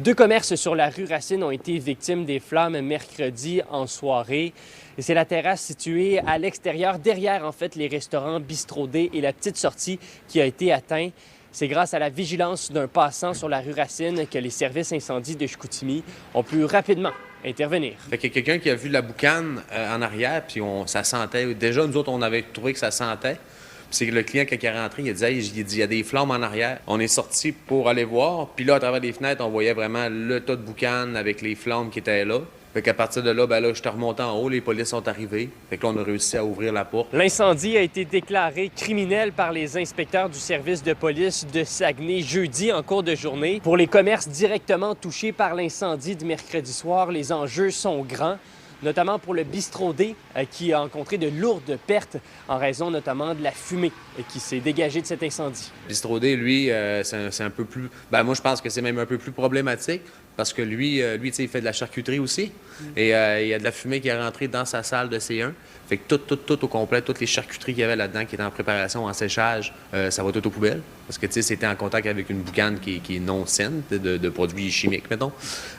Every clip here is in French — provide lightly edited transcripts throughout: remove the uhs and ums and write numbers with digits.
Deux commerces sur la rue Racine ont été victimes des flammes mercredi en soirée. Et c'est la terrasse située à l'extérieur, derrière en fait les restaurants Bistrot D et la petite sortie qui a été atteinte. C'est grâce à la vigilance d'un passant sur la rue Racine que les services incendies de Chicoutimi ont pu rapidement intervenir. Fait qu'il y a quelqu'un qui a vu la boucane en arrière, puis ça sentait. Déjà, nous autres, on avait trouvé que ça sentait. C'est le client, quand il est rentré, il a dit, hey, il y a des flammes en arrière. On est sorti pour aller voir. Puis là, à travers les fenêtres, on voyait vraiment le tas de boucan avec les flammes qui étaient là. Fait qu'à partir de là, j'étais remonté en haut, les polices sont arrivés. Fait que là, on a réussi à ouvrir la porte. L'incendie a été déclaré criminel par les inspecteurs du service de police de Saguenay jeudi en cours de journée. Pour les commerces directement touchés par l'incendie du mercredi soir, les enjeux sont grands, notamment pour le Bistrot D qui a rencontré de lourdes pertes en raison notamment de la fumée qui s'est dégagée de cet incendie. Bistrot D, lui, c'est un peu plus... moi, je pense que c'est même un peu plus problématique parce que lui tu sais, il fait de la charcuterie aussi. Et il y a de la fumée qui est rentrée dans sa salle de C1. Fait que tout au complet, toutes les charcuteries qu'il y avait là-dedans qui étaient en préparation, en séchage, ça va tout aux poubelles. Parce que, tu sais, c'était en contact avec une boucane qui est non saine, de produits chimiques, mettons.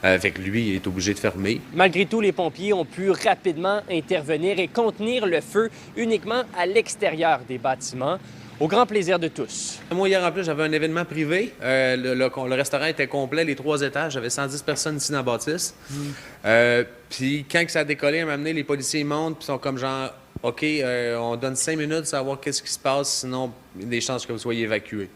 Fait que lui, il est obligé de fermer. Malgré tout, les pompiers ont pu rapidement intervenir et contenir le feu uniquement à l'extérieur des bâtiments, au grand plaisir de tous. Moi, hier en plus, j'avais un événement privé. Le restaurant était complet, les 3 étages. J'avais 110 personnes ici dans la bâtisse. Puis quand ça a décollé, à un moment donné, les policiers montent, puis sont comme genre, OK, on donne 5 minutes de savoir qu'est-ce qui se passe, sinon, il y a des chances que vous soyez évacués.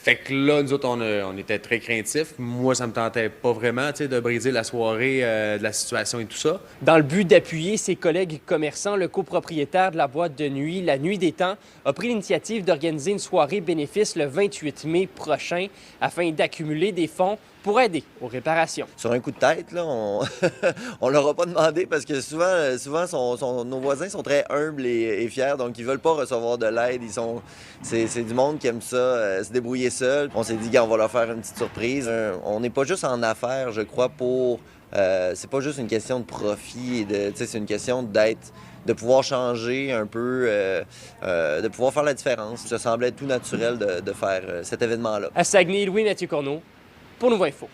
Fait que là, nous autres, on était très craintifs. Moi, ça me tentait pas vraiment, tu sais, de briser la soirée, de la situation et tout ça. Dans le but d'appuyer ses collègues commerçants, le copropriétaire de la boîte de nuit, La Nuit des Temps, a pris l'initiative d'organiser une soirée bénéfice le 28 mai prochain afin d'accumuler des fonds pour aider aux réparations. Sur un coup de tête, là, on leur a pas demandé parce que souvent nos voisins sont très humbles et fiers, donc ils veulent pas recevoir de l'aide. C'est du monde qui aime ça, se débrouiller seul. On s'est dit qu'on va leur faire une petite surprise. On n'est pas juste en affaires, je crois, pour... c'est pas juste une question de profit, c'est une question de pouvoir changer un peu, de pouvoir faire la différence. Ça semblait tout naturel de faire cet événement-là. À Saguenay, Louis-Mathieu Corneau pour Nouveau Info.